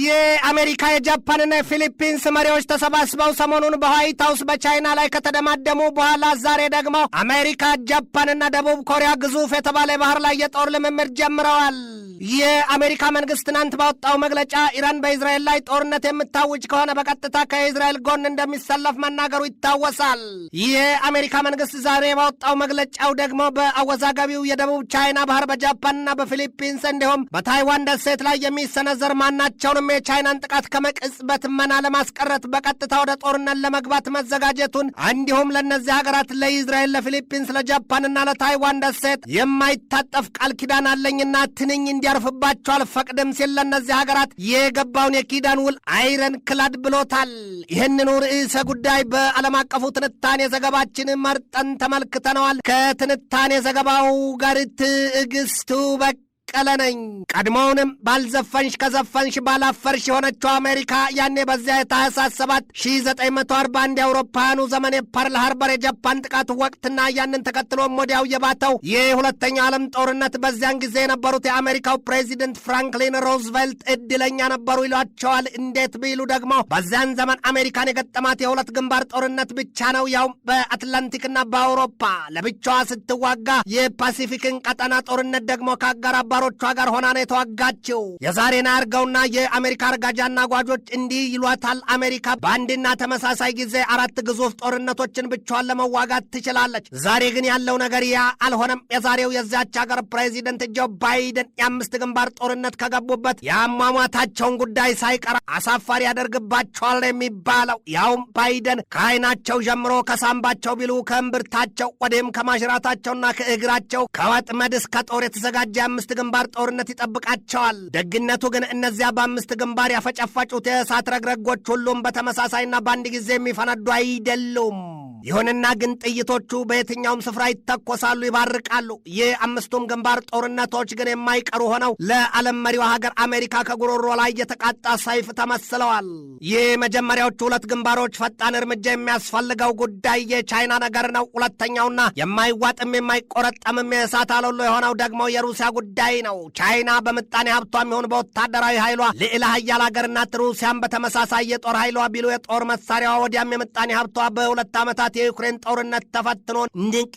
የአሜሪካ የጃፓንና የፊሊፒንስ መሪዎች ተሰባስበው ሰሞኑን በዋይት ሃውስ በቻይና ላይ ከተደማደሙ በኋላ ዛሬ ደግሞ አሜሪካ፣ ጃፓንና ደቡብ ኮሪያ ግዙፍ የተባለ ባህር ላይ የጦር ልምምድ ጀምረዋል። የአሜሪካ መንግስት ትናንት ባወጣው መግለጫ ኢራን በእስራኤል ላይ ጦርነት የምታውጅ ከሆነ በቀጥታ ከእስራኤል ጎን እንደሚሰለፍ መናገሩ ይታወሳል። የአሜሪካ መንግስት ዛሬ ባወጣው መግለጫው ደግሞ በአወዛጋቢው የደቡብ ቻይና ባህር በጃፓንና በፊሊፒንስ እንዲሁም በታይዋን ደሴት ላይ የሚሰነዘር ማናቸውንም የቻይናን ጥቃት ከመቅጽበት መና ለማስቀረት በቀጥታ ወደ ጦርነት ለመግባት መዘጋጀቱን እንዲሁም ለእነዚህ ሀገራት ለእስራኤል፣ ለፊሊፒንስ፣ ለጃፓንና ለታይዋን ደሴት የማይታጠፍ ቃል ኪዳን አለኝና ትንኝ እንዲያርፍባቸው አልፈቅድም ሲል ለእነዚህ ሀገራት የገባውን የኪዳን ውል አይረን ክላድ ብሎታል። ይህንኑ ርዕሰ ጉዳይ በዓለም አቀፉ ትንታኔ ዘገባችን መርጠን ተመልክተነዋል። ከትንታኔ ዘገባው ጋር ትዕግስቱ በቀለ ነኝ። ቀድሞውንም ባልዘፈንሽ ከዘፈንሽ ባላፈርሽ የሆነችው አሜሪካ ያኔ በዚያ የታህሳስ 7 1941 የአውሮፓውያኑ ዘመን የፐርል ሃርበር የጃፓን ጥቃት ወቅትና ያንን ተከትሎም ወዲያው የባተው የሁለተኛው ዓለም ጦርነት በዚያን ጊዜ የነበሩት የአሜሪካው ፕሬዚደንት ፍራንክሊን ሮዝቬልት እድለኛ ነበሩ ይሏቸዋል። እንዴት ቢሉ ደግሞ በዚያን ዘመን አሜሪካን የገጠማት የሁለት ግንባር ጦርነት ብቻ ነው። ያው በአትላንቲክና በአውሮፓ ለብቻዋ ስትዋጋ፣ የፓሲፊክን ቀጠና ጦርነት ደግሞ ከአጋር አባሮቿ ጋር ሆና ነው የተዋጋችው። የዛሬን አርገውና የአሜሪካ አርጋጃና ጓጆች እንዲህ ይሏታል። አሜሪካ በአንድና ተመሳሳይ ጊዜ 4 ግዙፍ ጦርነቶችን ብቻዋን ለመዋጋት ትችላለች። ዛሬ ግን ያለው ነገር ያ አልሆነም። የዛሬው የዚያች ሀገር ፕሬዚደንት ጆ ባይደን የ5 ግንባር ጦርነት ከገቡበት የአሟሟታቸውን ጉዳይ ሳይቀር አሳፋሪ ያደርግባቸዋል የሚባለው ያውም ባይደን ከዓይናቸው ጀምሮ ከሳምባቸው ቢሉ ከእምብርታቸው ወዲህም ከማሽራታቸውና ከእግራቸው ከወጥመድ እስከ ጦር የተዘጋጀ 5 ግንባር ጦርነት ይጠብቃቸዋል። ደግነቱ ግን እነዚያ በ5 ግንባር ያፈጨፋጩት የእሳት ረግረጎች ሁሉም በተመሳሳይና በአንድ ጊዜ የሚፈነዱ አይደሉም። ይሁንና ግን ጥይቶቹ በየትኛውም ስፍራ ይተኮሳሉ፣ ይባርቃሉ። የ5ቱም ግንባር ጦርነቶች ግን የማይቀሩ ሆነው ለዓለም መሪዋ ሀገር አሜሪካ ከጉሮሮ ላይ የተቃጣ ሰይፍ ተመስለዋል። የመጀመሪያዎቹ 2 ግንባሮች ፈጣን እርምጃ የሚያስፈልገው ጉዳይ የቻይና ነገር ነው። ሁለተኛውና የማይዋጥም የማይቆረጠምም የእሳት አለሎ የሆነው ደግሞ የሩሲያ ጉዳይ ነው። ቻይና በምጣኔ ሀብቷም ይሁን በወታደራዊ ኃይሏ ልዕለ ኃያል ሀገር ናት። ሩሲያም በተመሳሳይ የጦር ኃይሏ ቢሉ የጦር መሳሪያዋ ወዲያም የምጣኔ ሀብቷ በ2 ዓመታት የዩክሬን ጦርነት ተፈትኖ ንቅ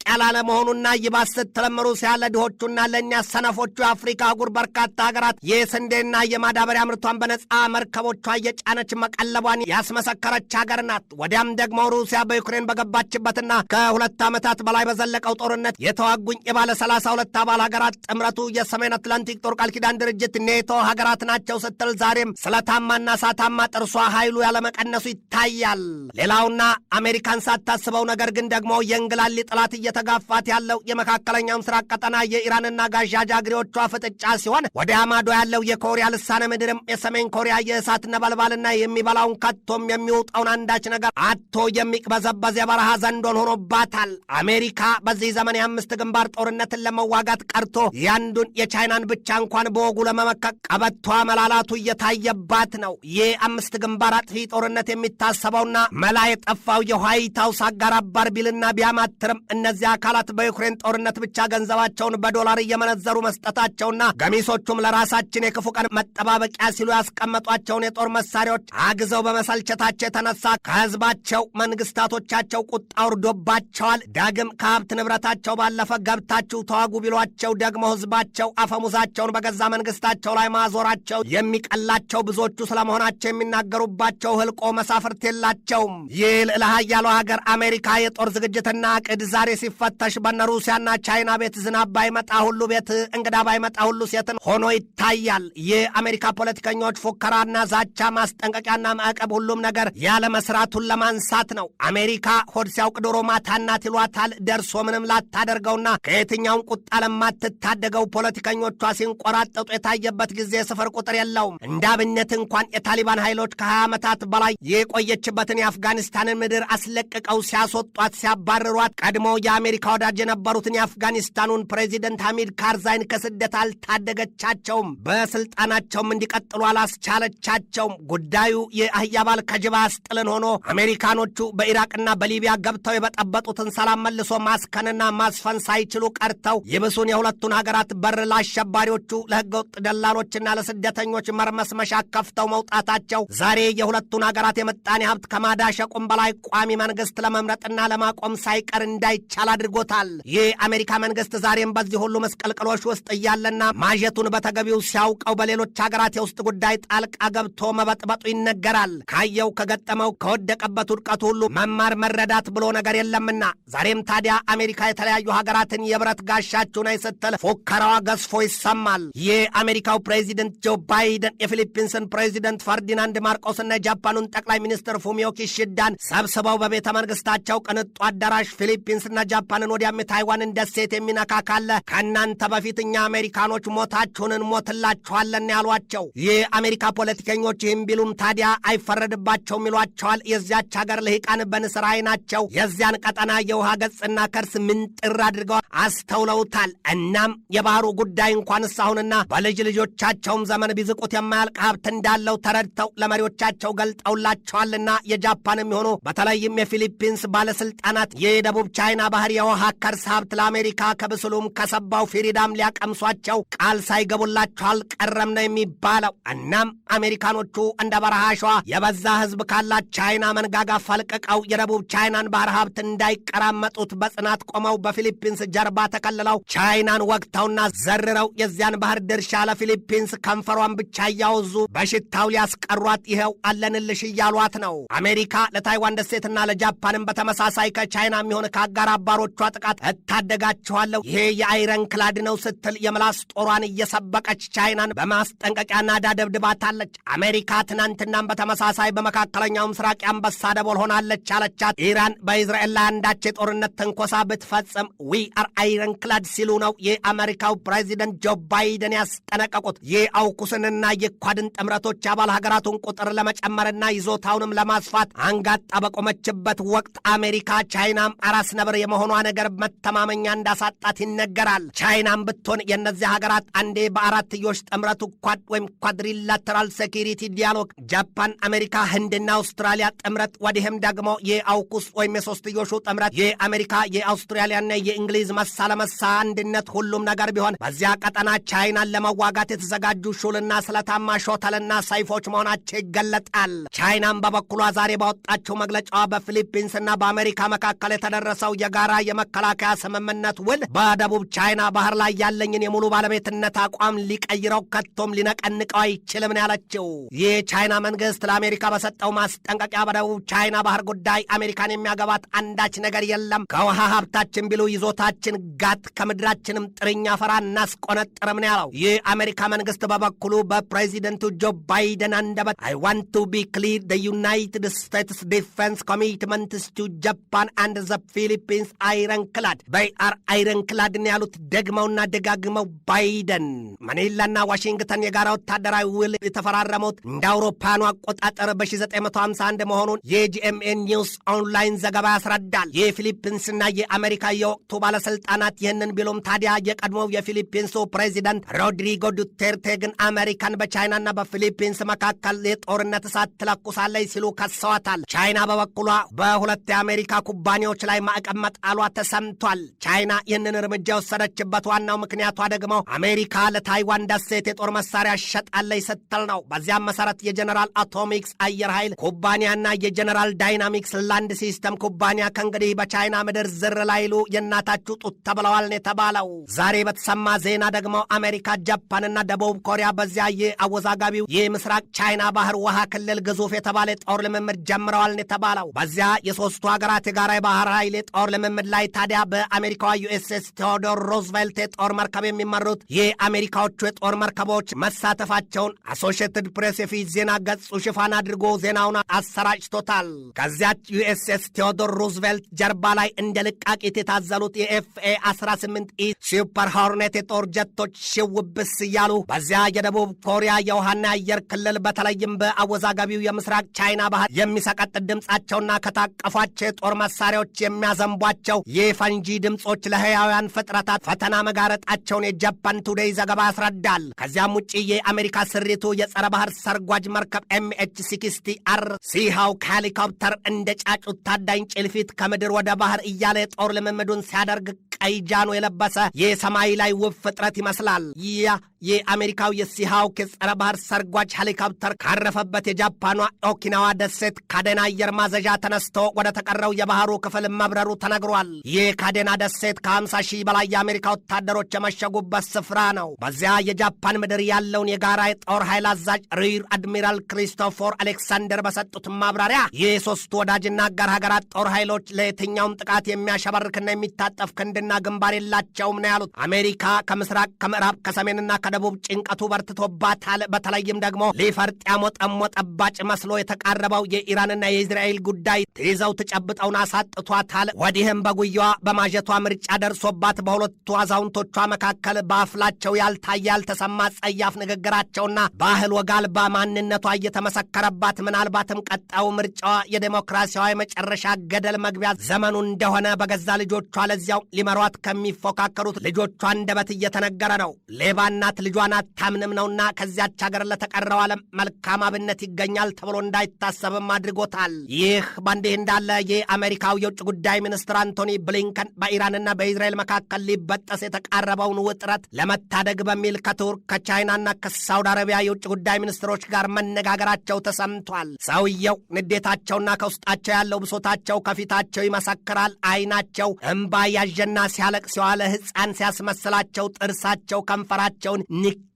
ያላለ መሆኑና ይባስ ስትለም ሩሲያ ለድሆቹና ለእኛ ሰነፎቹ የአፍሪካ አህጉር በርካታ ሀገራት የስንዴና የማዳበሪያ ምርቷን በነጻ መርከቦቿ እየጫነች መቀለቧን ያስመሰከረች ሀገር ናት። ወዲያም ደግሞ ሩሲያ በዩክሬን በገባችበትና ከ2 ዓመታት በላይ በዘለቀው ጦርነት የተዋጉኝ የባለ 32 አባል ሀገራት ጥምረቱ የሰሜን አትላንቲክ ጦር ቃል ኪዳን ድርጅት ኔቶ ሀገራት ናቸው ስትል ዛሬም ስለታማና ሳታማ ጥርሷ ኃይሉ ያለመቀነሱ ይታያል። ሌላውና አሜሪካን ሳታስበው ነገር ግን ደግሞ የእንግላሊ ጥላት ተጋፋት ያለው የመካከለኛው ምስራቅ ቀጠና የኢራንና ጋዥ አጃግሬዎቿ ፍጥጫ ሲሆን ወዲያ ማዶ ያለው የኮሪያ ልሳነ ምድርም የሰሜን ኮሪያ የእሳት ነበልባልና የሚበላውን ከቶም የሚውጣውን አንዳች ነገር አቶ የሚቅበዘበዝ የበረሃ ዘንዶን ሆኖባታል። አሜሪካ በዚህ ዘመን የ5 ግንባር ጦርነትን ለመዋጋት ቀርቶ ያንዱን የቻይናን ብቻ እንኳን በወጉ ለመመከቅ ቀበቷ መላላቱ እየታየባት ነው። የ5 ግንባር አጥፊ ጦርነት የሚታሰበውና መላ የጠፋው የዋይት ሃውስ አጋር አባር ቢልና ቢያማትርም እነዚህ አካላት በዩክሬን ጦርነት ብቻ ገንዘባቸውን በዶላር እየመነዘሩ መስጠታቸውና ገሚሶቹም ለራሳችን የክፉ ቀን መጠባበቂያ ሲሉ ያስቀመጧቸውን የጦር መሳሪያዎች አግዘው በመሰልቸታቸው የተነሳ ከህዝባቸው መንግስታቶቻቸው ቁጣ ወርዶባቸዋል። ዳግም ከሀብት ንብረታቸው ባለፈ ገብታችሁ ተዋጉ ቢሏቸው ደግሞ ህዝባቸው አፈሙዛቸውን በገዛ መንግስታቸው ላይ ማዞራቸው የሚቀላቸው ብዙዎቹ ስለመሆናቸው የሚናገሩባቸው ህልቆ መሳፍርት የላቸውም። ይህ ልዕለ ኃያሉ ሀገር አሜሪካ የጦር ዝግጅትና ዕቅድ ዛሬ ሲፈተሽ በነ ሩሲያና ቻይና ቤት ዝናብ ባይመጣ ሁሉ ቤት እንግዳ ባይመጣ ሁሉ ሴትን ሆኖ ይታያል። የአሜሪካ ፖለቲከኞች ፉከራና ዛቻ፣ ማስጠንቀቂያና ማዕቀብ ሁሉም ነገር ያለ መስራቱን ለማንሳት ነው። አሜሪካ ሆድ ሲያውቅ ዶሮ ማታናት ይሏታል። ደርሶ ምንም ላታደርገውና ከየትኛውም ቁጣ ለማትታደገው ፖለቲከኞቿ ሲንቆራጠጡ የታየበት ጊዜ ስፍር ቁጥር የለውም። እንደ አብነት እንኳን የታሊባን ኃይሎች ከ20 ዓመታት በላይ የቆየችበትን የአፍጋኒስታንን ምድር አስለቅቀው ሲያስወጧት ሲያባርሯት ቀድሞ የአሜሪካ ወዳጅ የነበሩትን የአፍጋኒስታኑን ፕሬዚደንት ሐሚድ ካርዛይን ከስደት አልታደገቻቸውም። በስልጣናቸውም እንዲቀጥሉ አላስቻለቻቸውም። ጉዳዩ የአህያ ባል ከጅባ አስጥልን ሆኖ አሜሪካኖቹ በኢራቅና በሊቢያ ገብተው የበጠበጡትን ሰላም መልሶ ማስከንና ማስፈን ሳይችሉ ቀርተው ይብሱን የሁለቱን ሀገራት በር ለአሸባሪዎቹ ለህገወጥ ደላሎችና ለስደተኞች መርመስመሻ ከፍተው መውጣታቸው ዛሬ የሁለቱን ሀገራት የምጣኔ ሀብት ከማዳሸቁም በላይ ቋሚ መንግስት ለመምረጥና ለማቆም ሳይቀር እንዳይቻል አድርጎታል። የአሜሪካ መንግስት ዛሬም በዚህ ሁሉ መስቀልቅሎች ውስጥ እያለና ማጀቱን በተገቢው ሲያውቀው በሌሎች ሀገራት የውስጥ ጉዳይ ጣልቃ ገብቶ መበጥበጡ ይነገራል። ካየው ከገጠመው ከወደቀበት ውድቀቱ ሁሉ መማር መረዳት ብሎ ነገር የለምና ዛሬም ታዲያ አሜሪካ የተለያዩ ሀገራትን የብረት ጋሻችሁ ነይ ስትል ፉከራዋ ገዝፎ ይሰማል። የአሜሪካው ፕሬዚደንት ጆ ባይደን የፊሊፒንስን ፕሬዚደንት ፈርዲናንድ ማርቆስና የጃፓኑን ጠቅላይ ሚኒስትር ፉሚዮ ኪሺዳን ሰብስበው በቤተ መንግስታቸው ቅንጡ አዳራሽ ፊሊፒንስና ጃፓንን ወዲያም ታይዋንን ደሴት የሚነካ ካለ ከእናንተ በፊት እኛ አሜሪካኖች ሞታችሁን እንሞትላችኋለን ያሏቸው። የአሜሪካ ፖለቲከኞች ይህም ቢሉም ታዲያ አይፈረድባቸውም ይሏቸዋል። የዚያች ሀገር ልሂቃን በንስር አይናቸው የዚያን ቀጠና የውሃ ገጽና ከርስ ምንጥር አድርገው አስተውለውታል። እናም የባህሩ ጉዳይ እንኳንስ አሁንና በልጅ ልጆቻቸውም ዘመን ቢዝቁት የማያልቅ ሀብት እንዳለው ተረድተው ለመሪዎቻቸው ገልጠውላቸዋልና የጃፓን የሚሆኑ በተለይም የፊሊፒንስ ባለስልጣናት የደቡብ ቻይና ባህር የውሃ ከርስ ሀብት ለአሜሪካ ከብስሉም ከሰባው ፊሪዳም ሊያቀምሷቸው ቃል ሳይገቡላቸው አልቀረም ነው የሚባለው። እናም አሜሪካኖቹ እንደ በረሃ አሸዋ የበዛ ህዝብ ካላት ቻይና መንጋጋ ፈልቅቀው የደቡብ ቻይናን ባህር ሀብት እንዳይቀራመጡት በጽናት ቆመው በፊሊፒንስ ጀርባ ተከልለው ቻይናን ወግተውና ዘርረው የዚያን ባህር ድርሻ ለፊሊፒንስ ከንፈሯን ብቻ እያወዙ በሽታው ሊያስቀሯት ይኸው አለንልሽ እያሏት ነው። አሜሪካ ለታይዋን ደሴትና ለጃፓንም በተመሳሳይ ከቻይና የሚሆን ከአጋር አባሮቿ ጥቃት እታደጋችኋለሁ ይሄ የአይረን ክላድ ነው ስትል የምላስ ጦሯን እየሰበቀች ቻይናን በማስጠንቀቂያ ናዳ ደብድባታለች። አሜሪካ ትናንትናም በተመሳሳይ በመካከለኛው ምስራቅ አንበሳ ደቦል ሆናለች አለቻት። ኢራን በእስራኤል ላይ አንዳች የጦርነት ትንኮሳ ብትፈጽም ዊ አር አይረን ክላድ ሲሉ ነው የአሜሪካው ፕሬዚደንት ጆ ባይደን ያስጠነቀቁት። የአውኩስንና የኳድን ጥምረቶች አባል ሀገራቱን ቁጥር ለመጨመርና ይዞታውንም ለማስፋት አንጋጣ በቆመችበት ወቅት አሜሪካ ቻይናም አራስ ነብር የመሆኗ ነገር መተማመኛ እንዳሳጣት ይነገራል። ቻይናም ብትሆን የእነዚህ ሀገራት አንዴ በአራትዮሽ ጥምረቱ ኳድ ወይም ኳድሪላተራል ሴኪሪቲ ዲያሎግ ጃፓን፣ አሜሪካ፣ ህንድና አውስትራሊያ ጥምረት ወዲህም ደግሞ የአውኩስ ወይም የሶስትዮሹ ጥምረት የአሜሪካ የአውስትራሊያና የእንግሊዝ መሳ ለመሳ አንድነት ሁሉም ነገር ቢሆን በዚያ ቀጠና ቻይናን ለመዋጋት የተዘጋጁ ሹልና ስለታማ ሾተልና ሰይፎች መሆናቸው ይገለጣል። ቻይናም በበኩሏ ዛሬ ባወጣችው መግለጫዋ በፊሊፒንስና በአሜሪካ መካከል የተደረሰው የጋራ የመከላከያ ስምምነት ውል በደቡብ ቻይና ባህር ላይ ያለኝን የሙሉ ባለቤትነት አቋም ሊቀይረው ከቶም ሊነቀንቀው አይችልም ነው ያለችው። የቻይና መንግስት ለአሜሪካ በሰጠው ማስጠንቀቂያ በደቡብ ቻይና ባህር ጉዳይ አሜሪካን የሚያገባት አንዳች ነገር የለም፣ ከውሃ ሀብታችን ቢሉ ይዞታችን ጋት ከምድራችንም ጥርኛ ፈራ እናስቆነጥርም ነው ያለው። የአሜሪካ መንግስት በበኩሉ በፕሬዚደንቱ ጆ ባይደን አንደበት I want to be clear, the United States defense commitments to Japan and the Philippines ironclad. They are ironclad ነው ያሉት ደግመውና ደጋግመው ባይደን። ማኒላና ዋሽንግተን የጋራ ወታደራዊ ውል የተፈራረሙት እንደ አውሮፓኑ አቆጣጠር በ1951 መሆኑን የጂኤምኤን ኒውስ ኦንላይን ዘገባ ያስረዳል። የፊሊፒንስና የአሜሪካ የወቅቱ ባለስልጣናት ይህንን ቢሉም ታዲያ የቀድሞው የፊሊፒንሱ ፕሬዚደንት ሮድሪጎ ዱቴርቴ ግን አሜሪካን በቻይናና በፊሊፒንስ መካከል የጦርነት እሳት ትለኩሳለች ሲሉ ከሰዋታል። ቻይና በበኩሏ በሁለት የአሜሪካ ኩባንያዎች ላይ ማዕቀብ መጣሏ ተሰምቷል። ቻይና ይህንን እርምጃ የወሰደችበት ዋናው ምክንያቷ ደግሞ አሜሪካ ለታይዋን ደሴት የጦር መሳሪያ ሸጣለች ስትል ነው። በዚያም መሰረት የጀነራል አቶሚክስ አየር ኃይል ኩባንያና የጀነራል ዳይናሚክስ ላንድ ሲስተም ኩባንያ ከእንግዲህ በቻይና ምድር ዝር ላይሉ የእናታችሁ ጡት ተብለዋል ነው የተባለው። ዛሬ በተሰማ ዜና ደግሞ አሜሪካ፣ ጃፓንና ደቡብ ኮሪያ በዚያ የአወዛጋቢው የምስራቅ ቻይና ባህር ውሃ ክልል ግዙፍ የተባለ ጦር ልምምድ ጀምረዋል ነው የተባለው። በዚያ የሶስቱ ሀገራት የጋራ የባህር ኃይል የጦር ልምምድ ላይ ታዲያ በአሜሪካዋ ዩኤስኤስ ቴዎዶር ሮዝቬልት የጦር መርከብ የሚመሩት የአሜሪካዎቹ የጦር መርከቦች መሳተፋቸውን አሶሺየትድ ፕሬስ የፊት ዜና ገጹ ሽፋን አድርጎ ዜናውን አሰራጭቶታል። ከዚያች ዩኤስኤስ ቴዎዶር ሩዝቬልት ጀርባ ላይ እንደ ልቃቂት የታዘሉት የኤፍኤ 18 ሱፐር ሆርኔት የጦር ጀቶች ሽውብስ እያሉ በዚያ የደቡብ ኮሪያ የውሃና የአየር ክልል በተለይም በአወዛጋቢው የምስራቅ ቻይና ባህር የሚሰቀጥ ድምፃቸውና ከታቀፏቸው የጦር መሳሪያዎች የሚያዘንቧቸው ያላቸው የፈንጂ ድምጾች ለህያውያን ፍጥረታት ፈተና መጋረጣቸውን የጃፓን ቱዴይ ዘገባ ያስረዳል። ከዚያም ውጪ የአሜሪካ ስሪቱ የጸረ ባህር ሰርጓጅ መርከብ MH-60R ሲሃውክ ሄሊኮፕተር እንደ ጫጩት ታዳኝ ጭልፊት ከምድር ወደ ባህር እያለ የጦር ልምምዱን ሲያደርግ ቀይ ጃኖ የለበሰ የሰማይ ላይ ውብ ፍጥረት ይመስላል። ያ የአሜሪካው የሲሃውክ የጸረ ባህር ሰርጓጅ ሄሊኮፕተር ካረፈበት የጃፓኗ ኦኪናዋ ደሴት ካዴና አየር ማዘዣ ተነስቶ ወደ ተቀረው የባህሩ ክፍል መብረሩ ተነግሯል። ይህ ካዴና ደሴት ከ50 ሺህ በላይ የአሜሪካ ወታደሮች የመሸጉበት ስፍራ ነው። በዚያ የጃፓን ምድር ያለውን የጋራ የጦር ኃይል አዛዥ ሪር አድሚራል ክሪስቶፈር አሌክሳንደር በሰጡት ማብራሪያ የሶስቱ ወዳጅና አጋር ሀገራት ጦር ኃይሎች ለየትኛውም ጥቃት የሚያሸበርክና የሚታጠፍ ክንድና ግንባር የላቸውም ነው ያሉት። አሜሪካ ከምስራቅ፣ ከምዕራብ፣ ከሰሜንና ከደቡብ ጭንቀቱ በርትቶባታል። በተለይም ደግሞ ሊፈርጥ ያሞጠሞጠባጭ መስሎ የተቃረበው የኢራንና የእስራኤል ጉዳይ ትይዘው ትጨብጠውን አሳጥቷታል። ወዲህም በጉያዋ በማጀቷ ምርጫ ደርሶባት በሁለቱ አዛውንቶቿ መካከል በአፍላቸው ያልታየ ያልተሰማ ጸያፍ ንግግራቸውና ባህል ወግ አልባ ማንነቷ እየተመሰከረባት ምናልባትም ቀጣዩ ምርጫዋ የዴሞክራሲያዊ መጨረሻ ገደል መግቢያ ዘመኑ እንደሆነ በገዛ ልጆቿ ለዚያው ሊመሯት ከሚፎካከሩት ልጆቿ አንደበት እየተነገረ ነው። ሌባ እናት ልጇን አታምንም ነውና ከዚያች ሀገር ለተቀረው ዓለም መልካም አብነት ይገኛል ተብሎ እንዳይታሰብም አድርጎታል። ይህ በእንዲህ እንዳለ የአሜሪካው የውጭ ጉዳይ ሚኒስትር አንቶኒ ብሊንከን በኢራንና በእስራኤል መካከል ሊበጠስ የተቃረበውን ውጥረት ለመታደግ በሚል ከቱርክ ከቻይናና ከሳውዲ አረቢያ የውጭ ጉዳይ ሚኒስትሮች ጋር መነጋገራቸው ተሰምቷል። ሰውየው ንዴታቸውና ከውስጣቸው ያለው ብሶታቸው ከፊታቸው ይመሰክራል። አይናቸው እምባ ያዠና ሲያለቅስ የዋለ ሕፃን ሲያስመስላቸው ጥርሳቸው ከንፈራቸውን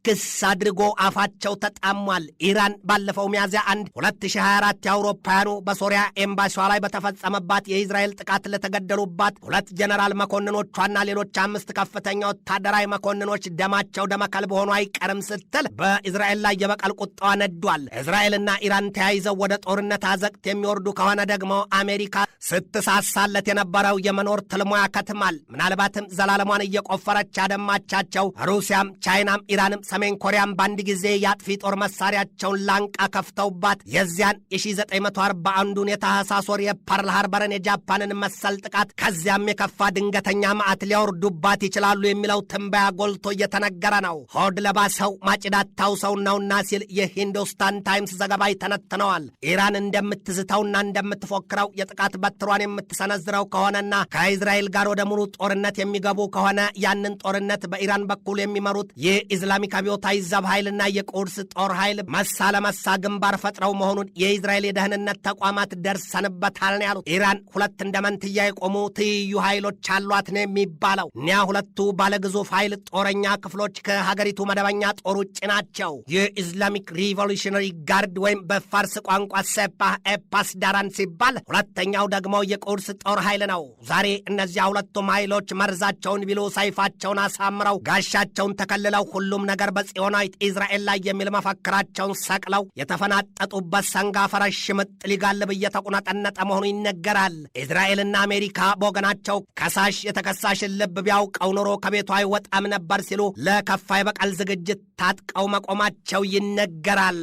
ክስ አድርጎ አፋቸው ተጣሟል። ኢራን ባለፈው ሚያዝያ 1 2024 የአውሮፓውያኑ በሶሪያ ኤምባሲዋ ላይ በተፈጸመባት የእስራኤል ጥቃት ለተገደሉባት 2 ጀነራል መኮንኖቿና ሌሎች 5 ከፍተኛ ወታደራዊ መኮንኖች ደማቸው ደመከልብ ሆኖ አይቀርም ስትል በእስራኤል ላይ የበቀል ቁጣዋ ነዷል። እስራኤልና ኢራን ተያይዘው ወደ ጦርነት አዘቅት የሚወርዱ ከሆነ ደግሞ አሜሪካ ስትሳሳለት የነበረው የመኖር ትልሟ ያከትማል። ምናልባትም ዘላለሟን እየቆፈረች ያደማቻቸው ሩሲያም ቻይናም ኢራንም ሰሜን ኮሪያም በአንድ ጊዜ የአጥፊ ጦር መሳሪያቸውን ላንቃ ከፍተውባት የዚያን የ1941ን የታህሳስ ወር የፐርል ሃርበርን የጃፓንን መሰል ጥቃት ከዚያም የከፋ ድንገተኛ መዓት ሊያወርዱባት ይችላሉ የሚለው ትንበያ ጎልቶ እየተነገረ ነው። ሆድ ለባሰው ማጭዳታው ሰው ነውና ሲል የሂንዱስታን ታይምስ ዘገባ ይተነትነዋል። ኢራን እንደምትዝተውና እንደምትፎክረው የጥቃት በትሯን የምትሰነዝረው ከሆነና ከእስራኤል ጋር ወደ ሙሉ ጦርነት የሚገቡ ከሆነ ያንን ጦርነት በኢራን በኩል የሚመሩት የኢስላሚክ አብዮታዊ ዘብ ኃይልና የቁድስ ጦር ኃይል መሳ ለመሳ ግንባር ፈጥረው መሆኑን የእስራኤል የደህንነት ተቋማት ደርሰንበታል ነው ያሉት። ኢራን 2 እንደ መንትያ የቆሙ ትይዩ ኃይሎች አሏት ነው የሚባለው። እኒያ 2 ባለግዙፍ ኃይል ጦረኛ ክፍሎች ከሀገሪቱ መደበኛ ጦር ውጭ ናቸው። የኢስላሚክ ሪቮሉሽነሪ ጋርድ ወይም በፋርስ ቋንቋ ሴፓህ ኤፓስ ዳራን ሲባል፣ ሁለተኛው ደግሞ የቁድስ ጦር ኃይል ነው። ዛሬ እነዚያ 2ቱም ኃይሎች መርዛቸውን ቢሉ ሰይፋቸውን አሳምረው ጋሻቸውን ተከልለው ሁሉም ነገር በጽዮናዊት እስራኤል ላይ የሚል መፈክራቸውን ሰቅለው የተፈናጠጡበት ሰንጋ ፈረስ ሽምጥ ሊጋልብ እየተቁነጠነጠ መሆኑ ይነገራል። እስራኤልና አሜሪካ በወገናቸው ከሳሽ የተከሳሽን ልብ ቢያውቀው ኖሮ ከቤቱ አይወጣም ነበር ሲሉ ለከፋ የበቀል ዝግጅት ታጥቀው መቆማቸው ይነገራል።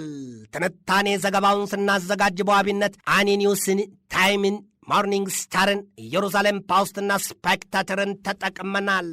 ትንታኔ ዘገባውን ስናዘጋጅ በዋቢነት አኒ ኒውስን፣ ታይምን፣ ሞርኒንግ ስታርን፣ ኢየሩሳሌም ፖስትና ስፔክታተርን ተጠቅመናል።